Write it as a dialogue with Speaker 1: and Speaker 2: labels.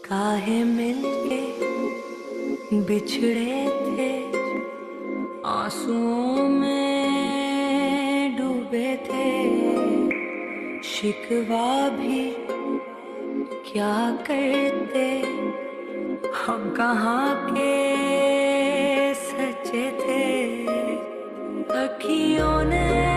Speaker 1: काहे मिलके बिछड़े थे, आंसुओं में डूबे थे। शिकवा भी क्या करते, हम कहाँ के सच्चे थे। अखियों ने